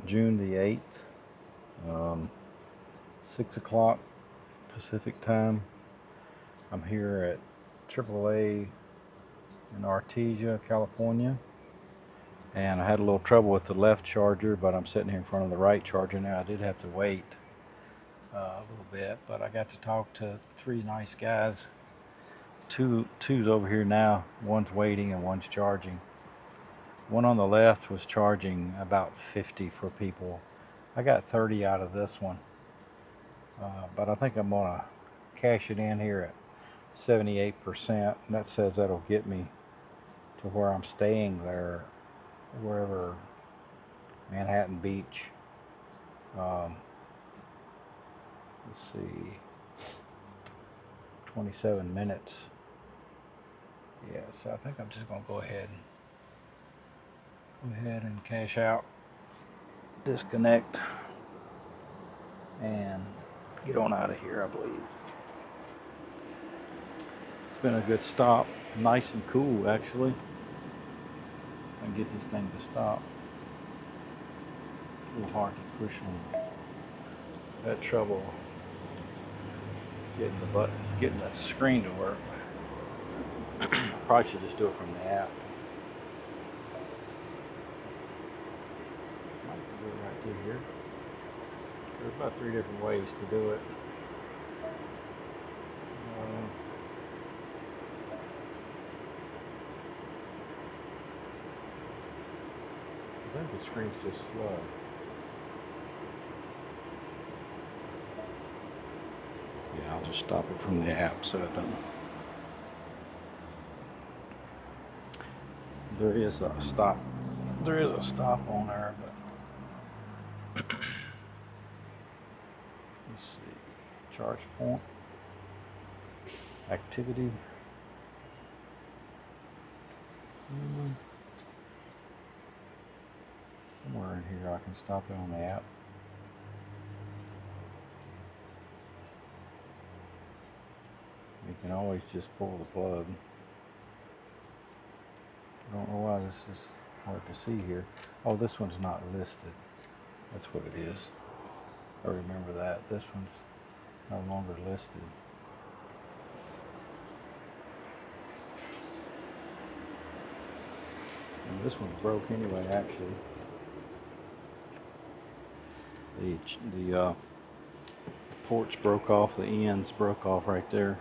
June the 8th, 6 o'clock Pacific time. I'm here at AAA in Artesia, California, and I had a little trouble with the left charger, but I'm sitting here in front of the right charger now. I did have to wait a little bit, but I got to talk to three nice guys. Two's over here now. One's waiting and one's charging. One on the left was charging about 50 for people. I got 30 out of this one, but I think I'm gonna cash it in here at 78%, and that says that'll get me to where I'm staying there, wherever, Manhattan Beach. Let's see, 27 minutes. Yeah, so I think I'm just gonna go ahead and cash out, disconnect, and get on out of here, I believe. It's been a good stop, nice and cool actually. I can get this thing to stop. A little hard to push on. Had trouble getting the screen to work. Probably should just do it from the app. Might do it right through here. There's about 3 different ways to do it. I think the screen's just slow. Yeah, I'll just stop it from the app so it doesn't. There is a stop on there, but let's see. Charge point. Activity. Somewhere in here I can stop it on the app. You can always just pull the plug. I don't know why this is hard to see here. Oh, this one's not listed. That's what it is. I remember that. This one's no longer listed. And this one's broke anyway, actually. The ports broke off, the ends broke off right there.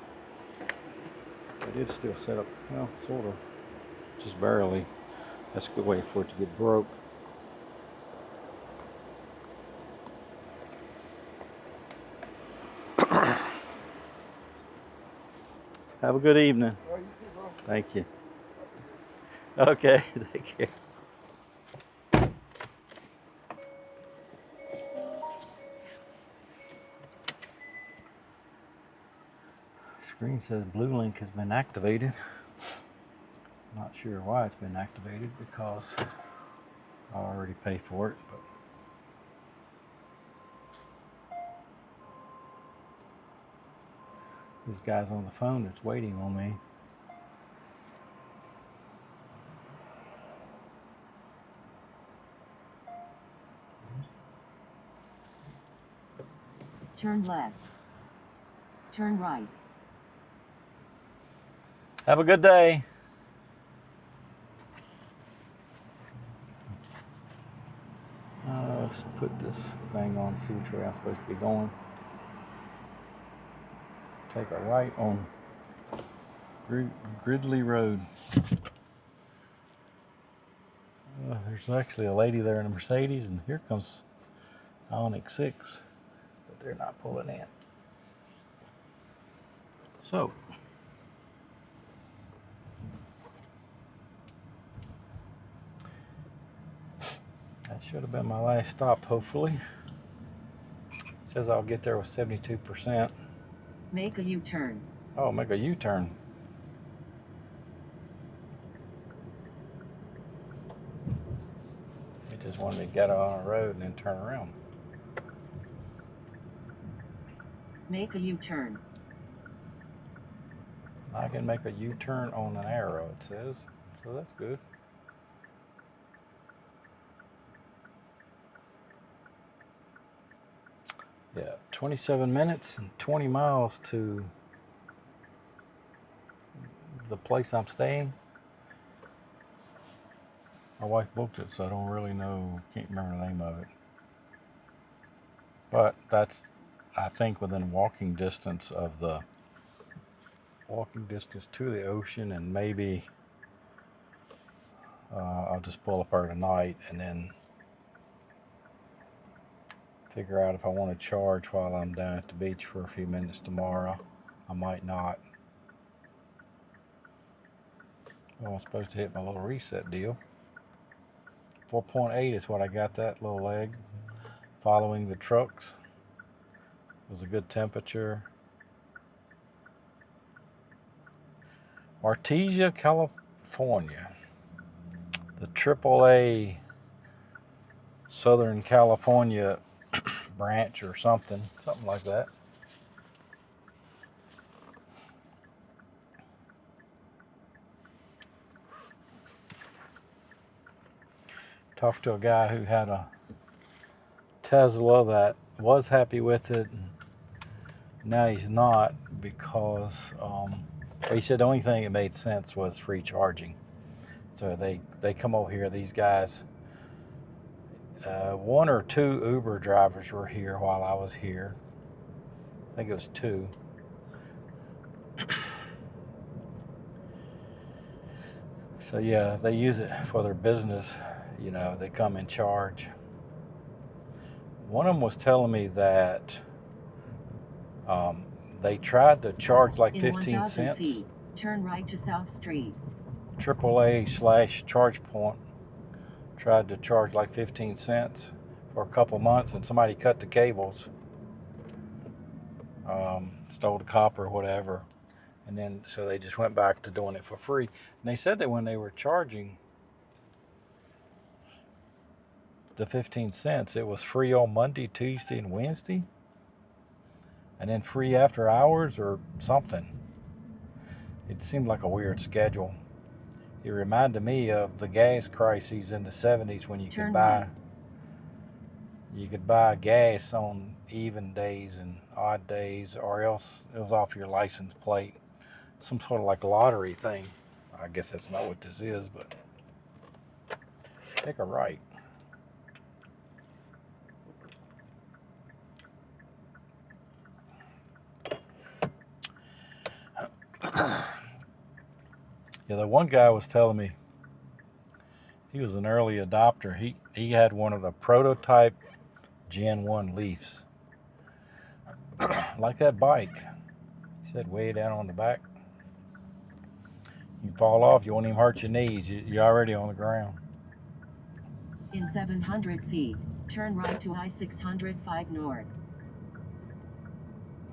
It is still set up, well, sort of, just barely. That's a good way for it to get broke. Have a good evening. Oh, you too, bro. Thank you. Okay, take care. Screen says Blue Link has been activated. Not sure why it's been activated because I already paid for it, but this guy's on the phone that's waiting on me. Turn left. Turn right. Have a good day. Let's put this thing on, see which way I'm supposed to be going. Take a right on Gridley Road. There's actually a lady there in a Mercedes, and here comes Onyx 6, but they're not pulling in. So, that should have been my last stop, hopefully. It says I'll get there with 72%. Make a U-turn. Oh, make a U-turn. It just wanted me to get on a road and then turn around. Make a U-turn. I can make a U-turn on an arrow, it says. So that's good. Yeah, 27 minutes and 20 miles to the place I'm staying. My wife booked it, so I don't really know, can't remember the name of it. But that's, I think, within walking distance to the ocean, and maybe I'll just pull up there tonight and then figure out if I want to charge while I'm down at the beach for a few minutes tomorrow. I might not. Well, I'm supposed to hit my little reset deal. 4.8 is what I got that little leg. Following the trucks. It was a good temperature. Artesia, California. The AAA Southern California branch or something like that. Talked to a guy who had a Tesla that was happy with it. Now he's not, because he said the only thing that made sense was free charging. So they come over here, these guys. One or two Uber drivers were here while I was here. I think it was two. So yeah, they use it for their business. You know, they come and charge. One of them was telling me that they tried to charge like 15 cents. Feet, turn right to South Street. AAA/charge point tried to charge like 15 cents for a couple months, and somebody cut the cables, stole the copper or whatever, and then so they just went back to doing it for free. And they said that when they were charging the 15 cents, it was free on Monday, Tuesday, and Wednesday, and then free after hours or something. It seemed like a weird schedule. It reminded me of the gas crises in the 70s when you could buy gas on even days and odd days, or else it was off your license plate. Some sort of like lottery thing. I guess that's not what this is, but take a right. Yeah, the one guy was telling me he was an early adopter. He had one of the prototype Gen 1 Leafs. Like that bike. He said way down on the back. You fall off, you won't even hurt your knees. You're already on the ground. In 700 feet, turn right to I-605 North.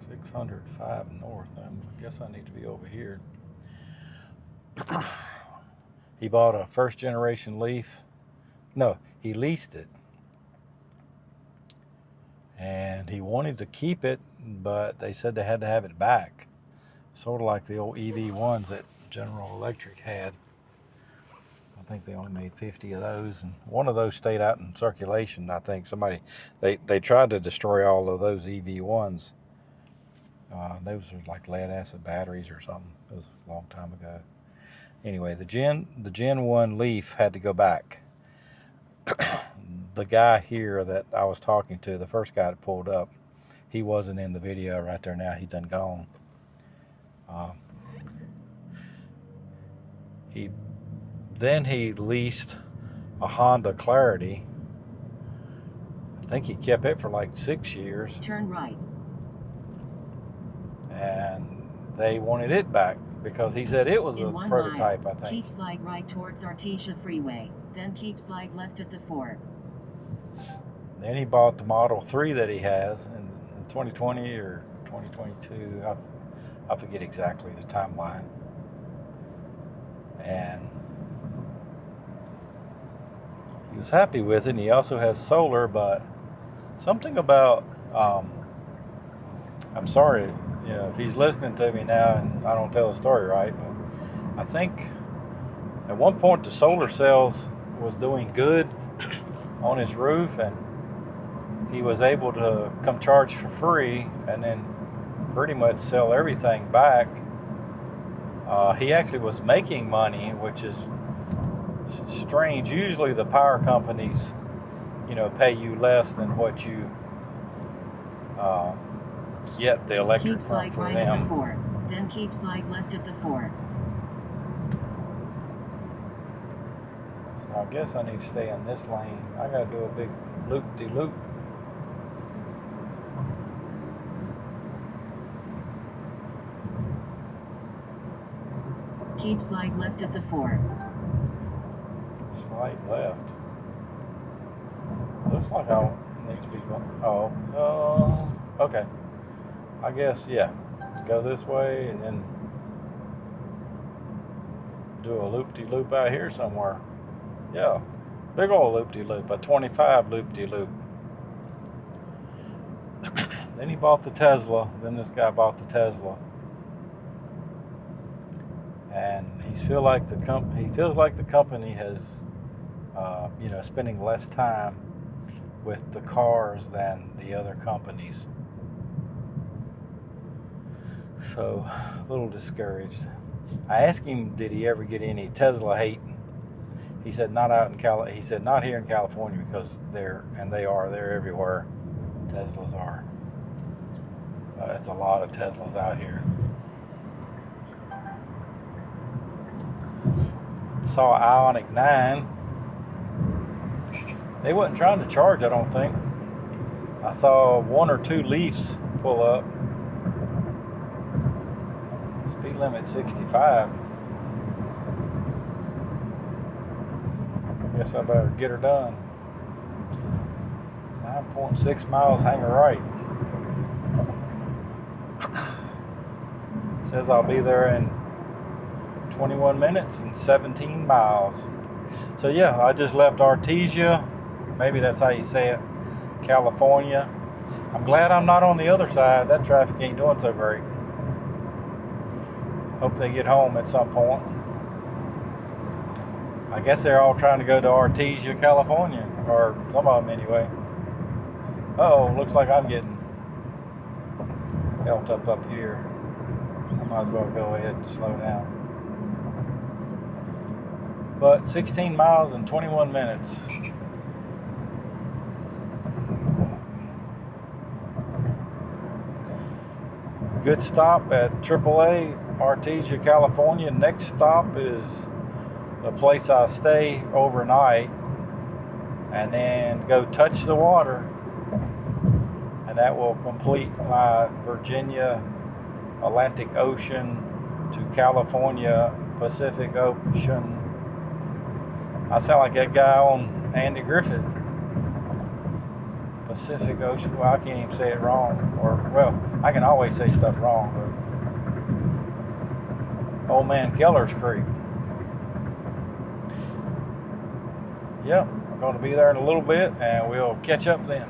605 North. I guess I need to be over here. He bought a first generation Leaf. No, he leased it. And he wanted to keep it, but they said they had to have it back. Sort of like the old EV1s that General Electric had. I think they only made 50 of those, and one of those stayed out in circulation. I think they tried to destroy all of those EV1s. Those were like lead acid batteries or something. It was a long time ago. Anyway, the Gen 1 Leaf had to go back. The guy here that I was talking to, the first guy that pulled up, he wasn't in the video right there now. He's done gone. He leased a Honda Clarity. I think he kept it for like 6 years. Turn right. And they wanted it back because he said it was a prototype, I think. Keep slide right towards Artesia Freeway, then keep slide left at the fork. Then he bought the Model 3 that he has in 2020 or 2022. I forget exactly the timeline. And he was happy with it. And he also has solar, but something about, I'm sorry, if he's listening to me now and I don't tell the story right, but I think at one point the solar cells was doing good on his roof, and he was able to come charge for free and then pretty much sell everything back. He actually was making money, which is strange. Usually the power companies, pay you less than what you get the electric Keep from slide for right at the them. fork. Then keep slide left at the fork. So I guess I need to stay in this lane. I gotta do a big loop-de-loop. Keep slide left at the fork. Slide left. Looks like I need to be going. Okay. I guess, yeah. Go this way and then do a loop-de-loop out here somewhere. Yeah. Big old loop-de-loop. A 25 loop-de-loop. Then he bought the Tesla. Then this guy bought the Tesla. And he feels like the company has, spending less time with the cars than the other companies. So a little discouraged. I asked him, did he ever get any Tesla hate? He said not out in He said not here in California because they're everywhere. Teslas are. It's a lot of Teslas out here. Saw Ioniq 9. They wasn't trying to charge, I don't think. I saw 1 or 2 Leafs pull up. Speed limit 65. Guess I better get her done. 9.6 miles, hang a right. Says I'll be there in 21 minutes and 17 miles. So yeah, I just left Artesia. Maybe that's how you say it. California. I'm glad I'm not on the other side. That traffic ain't doing so great. Hope they get home at some point. I guess they're all trying to go to Artesia, California. Or some of them anyway. Uh-oh, looks like I'm getting held up here. I might as well go ahead and slow down. But 16 miles in 21 minutes. Good stop at AAA, Artesia, California. Next stop is the place I stay overnight, and then go touch the water, and that will complete my Virginia Atlantic Ocean to California Pacific Ocean. I sound like that guy on Andy Griffith. Pacific Ocean. Well, I can't even say it wrong. Or, well, I can always say stuff wrong, but Old Man Keller's Creek. Yep, I'm going to be there in a little bit, and we'll catch up then.